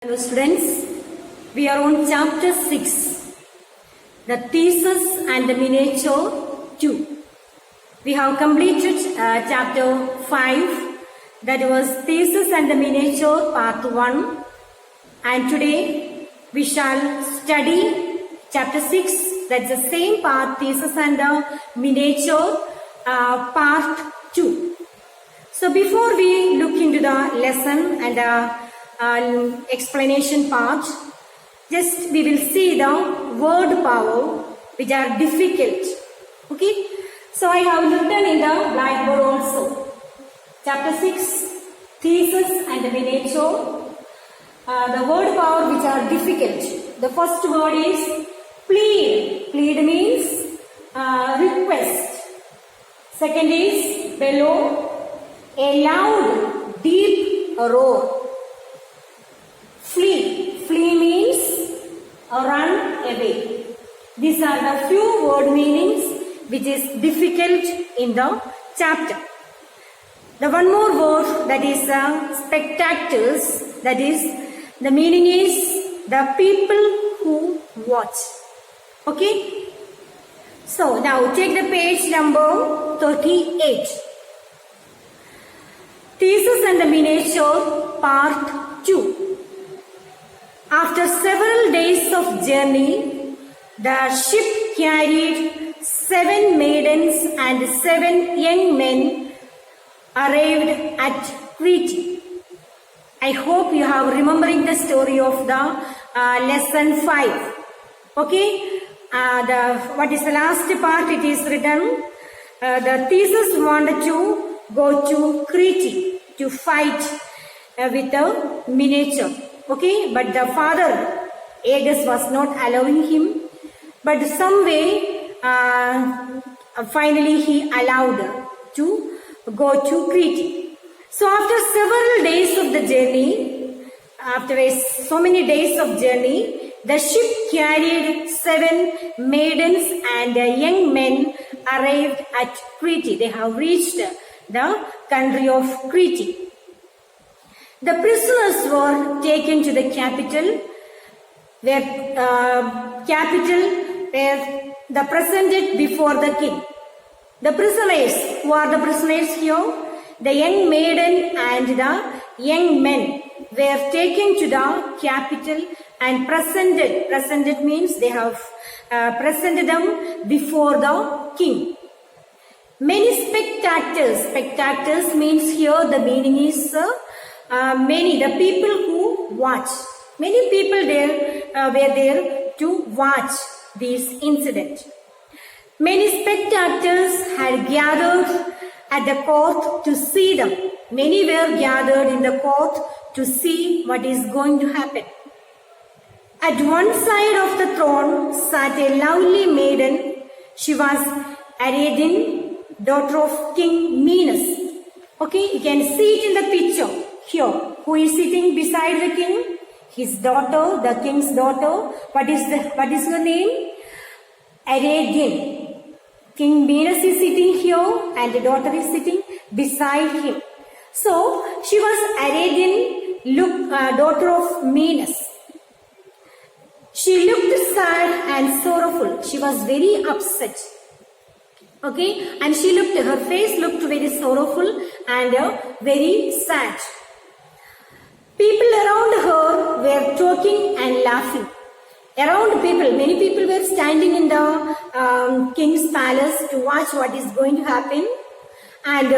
Hello students, we are on chapter 6, the thesis and the miniature 2. We have completed chapter 5, that was thesis and the miniature part 1, and today we shall study chapter 6, that's the same part, thesis and the miniature part 2. So before we look into the lesson and explanation part, just we will see the word power which are difficult. Okay, so I have written in the blackboard also chapter 6 thesis and the miniature, the word power which are difficult. The first word is plead. Plead means request. Second is bellow, a loud deep roar. Flee. Flee means run away. These are the few word meanings which is difficult in the chapter. The one more word, that is spectators, that is the meaning is the people who watch. Okay. So now take the page number 38. Thesis and the miniature part 2. After several days of journey, the ship carried 7 maidens and 7 young men arrived at Crete. I hope you have remembering the story of the lesson 5. Okay, what is the last part? It is written, the Theseus wanted to go to Crete to fight with the miniature. Okay, but the father, Aegus, was not allowing him. But some way, finally he allowed to go to Crete. So after several days of the journey, after so many days of journey, the ship carried 7 maidens and young men arrived at Crete. They have reached the country of Crete. The prisoners were taken to the capital, where the presented before the king. The prisoners, who are the prisoners here? The young maiden and the young men were taken to the capital and presented. Presented means they have presented them before the king. Many spectators. Spectators means here the meaning is many, the people who watch. Many people there were there to watch this incident. Many spectators had gathered at the court to see them. Many were gathered in the court to see what is going to happen. At one side of the throne sat a lovely maiden. She was Ariadne, daughter of King Minos. Okay, you can see it in the picture. Here, who is sitting beside the king? His daughter, the king's daughter. What is her name? Ariadne. King Minos is sitting here and the daughter is sitting beside him. So, she was Ariadne, daughter of Minos. She looked sad and sorrowful. She was very upset. Okay, and her face looked very sorrowful and very sad. People around her were talking and laughing. Around people, many people were standing in the king's palace to watch what is going to happen. And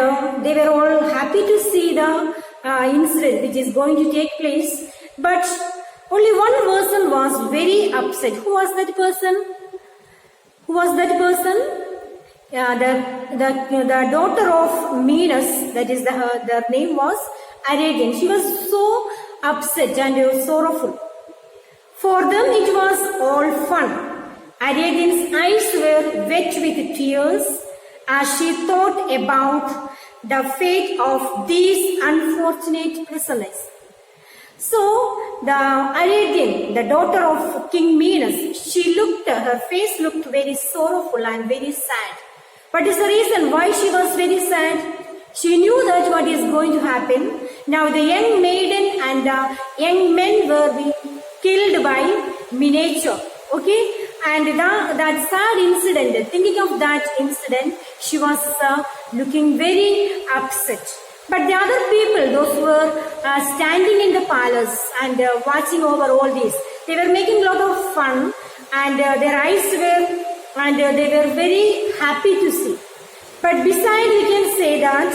they were all happy to see the incident which is going to take place. But only one person was very upset. Who was that person? Who was that person? The daughter of Minos, that is the name was Ariadne. She was so upset and sorrowful. For them it was all fun. Ariadne's eyes were wet with tears as she thought about the fate of these unfortunate prisoners. So the Ariadne, the daughter of King Minos, her face looked very sorrowful and very sad. What is the reason why she was very sad? She knew that what is going to happen. Now the young maiden and the young men were being killed by miniature. Okay, and that sad incident, thinking of that incident, she was looking very upset. But the other people, those who were standing in the palace and watching over all this, they were making a lot of fun, and their eyes were, and they were very happy to see. But beside, we can say that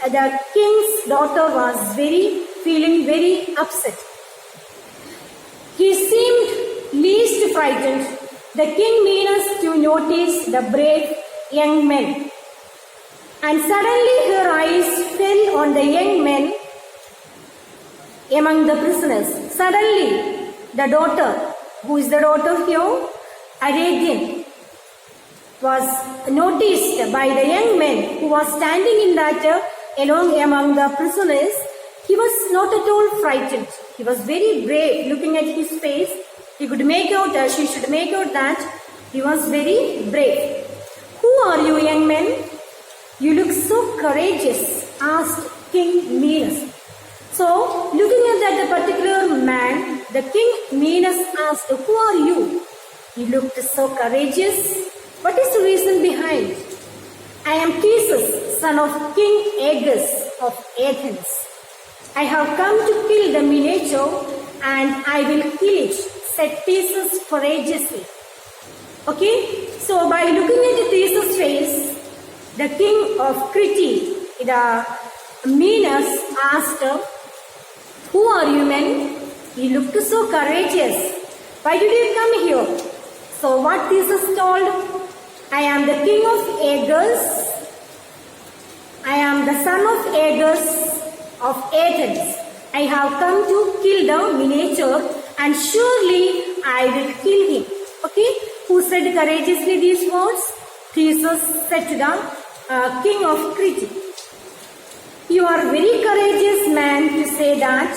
the king's daughter was feeling very upset. He seemed least frightened. The king means to notice the brave young men. And suddenly her eyes fell on the young men among the prisoners. Suddenly, the daughter, who is the daughter here? Ariadne, was noticed by the young men who was standing in that along among the prisoners. He was not at all frightened. He was very brave. Looking at his face, he could make out, she should make out that he was very brave. Who are you, young men? You look so courageous, asked King Minos. So, looking at that particular man, the King Minos asked, who are you? You looked so courageous. What is the reason behind? I am Theseus, son of King Aegeus of Athens. I have come to kill the miniature and I will kill it, said Theseus courageously. Okay, so by looking at Theseus' face, the king of Crete, the Minos, asked, who are you men? You looked so courageous. Why did you come here? So what Theseus told? I am the king of Aegeus. I am the son of Aegeus of Athens. I have come to kill the miniature and surely I will kill him. Okay? Who said courageously these words? Theseus said to the king of Crete. You are very courageous man to say that,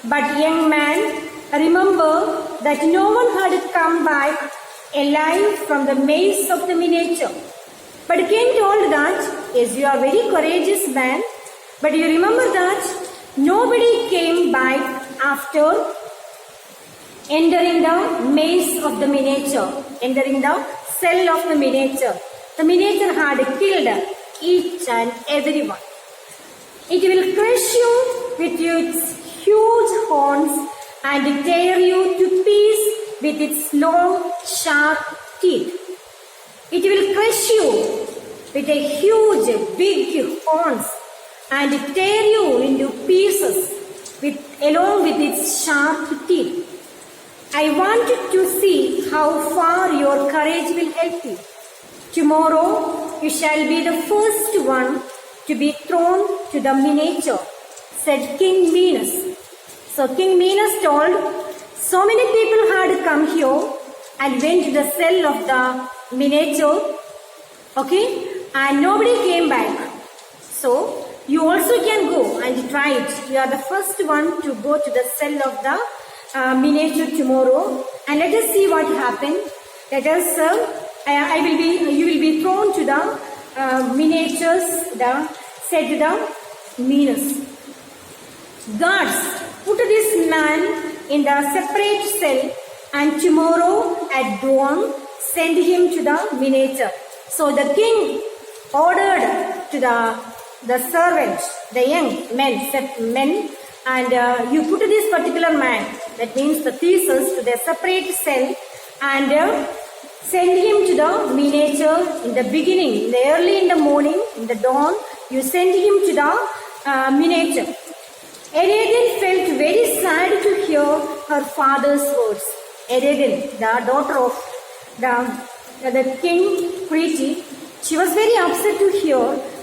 but young man, remember that no one had come back alive from the maze of the miniature. But king told that, yes, you are very courageous man, but you remember that nobody came back after entering the maze of the miniature, entering the cell of the miniature. The miniature had killed each and everyone. It will crush you with its huge horns and tear you to pieces with its long, sharp teeth. It will crush you with a huge, big horns and tear you into pieces along with its sharp teeth. I want to see how far your courage will help you. Tomorrow you shall be the first one to be thrown to the miniature, said King Minos. So King Minos told, so many people had come here and went to the cell of the miniature, okay, and nobody came back. So you also can go and try it. You are the first one to go to the cell of the miniature tomorrow, and let us see what happened. Let us, you will be thrown to the miniatures, said to the Minos. Guards, put this man in the separate cell and tomorrow at dawn send him to the miniature. So the king ordered to the servants, the young men, and you put this particular man, that means the Theseus, to the separate cell and send him to the miniature in the beginning, early in the morning, in the dawn, you send him to the miniature. Ariadne felt very sad to hear her father's words. Ariadne, the daughter of the king Crete, she was very upset to hear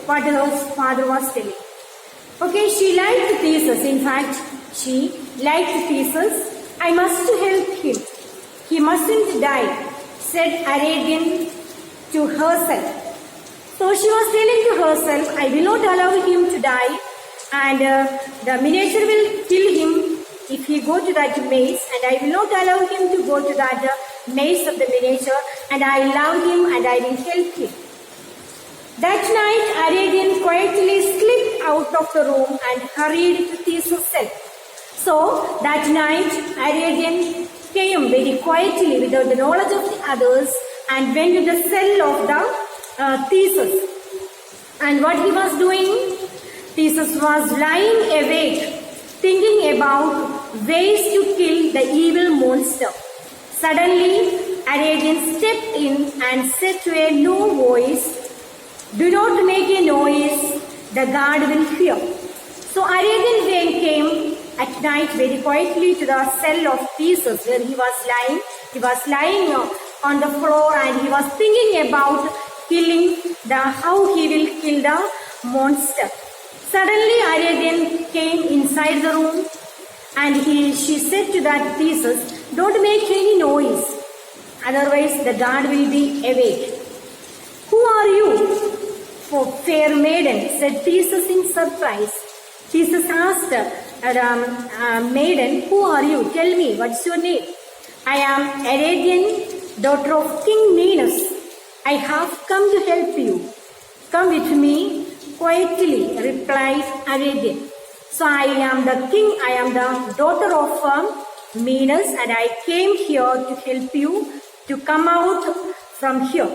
what her father was telling. Okay, she liked Theseus. In fact, she liked Theseus. I must help him. He mustn't die, said Ariadne to herself. So she was telling to herself, I will not allow him to die, and the miniature will kill him if he go to that maze, and I will not allow him to go to that maze of the miniature, and I love him and I will help him. That night, Ariadne quietly slipped out of the room and hurried to Theseus' cell. So, that night, Ariadne came very quietly without the knowledge of the others and went to the cell of the Theseus. And what he was doing? Theseus was lying awake, thinking about ways to kill the evil monster. Suddenly, Ariadne stepped in and said to a low voice, "Do not make a noise, the guard will hear." So Ariadne came at night very quietly to the cell of Theseus where he was lying. He was lying on the floor and he was thinking about how he will kill the monster. Suddenly Ariadne came inside the room and she said to that Theseus, "Don't make any noise, otherwise the guard will be awake." "Who are you, fair maiden?" said Theseus in surprise. Theseus asked maiden, "Who are you? Tell me, what's your name?" "I am Ariadne, daughter of King Minos. I have come to help you." "Come with me quietly," replied Ariadne. "So I am the king, I am the daughter of Minos, and I came here to help you to come out from here.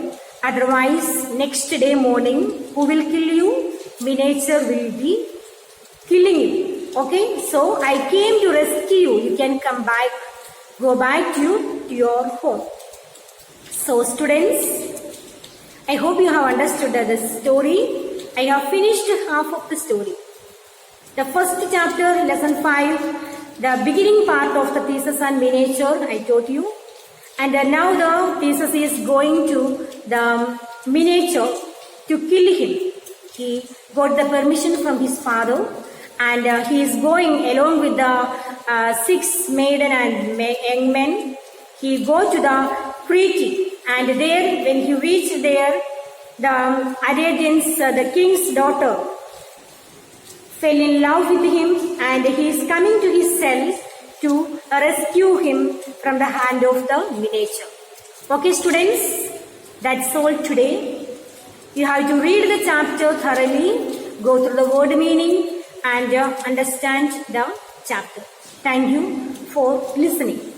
Otherwise, next day morning, who will kill you? Minotaur will be killing you. Okay, so I came to rescue you. You can come back, go back to your home." So students, I hope you have understood the story. I have finished half of the story. The first chapter, lesson 5, the beginning part of the Theseus and Minotaur, I taught you. And now the Theseus is going to the Minotaur to kill him. He got the permission from his father and he is going along with the 6 maiden and young men. He go to the Crete, and there when he reached there, the Ariadne's, the king's daughter, fell in love with him and he is coming to his cell to rescue him from the hand of the Minotaur. Okay students, that's all today. You have to read the chapter thoroughly, go through the word meaning and understand the chapter. Thank you for listening.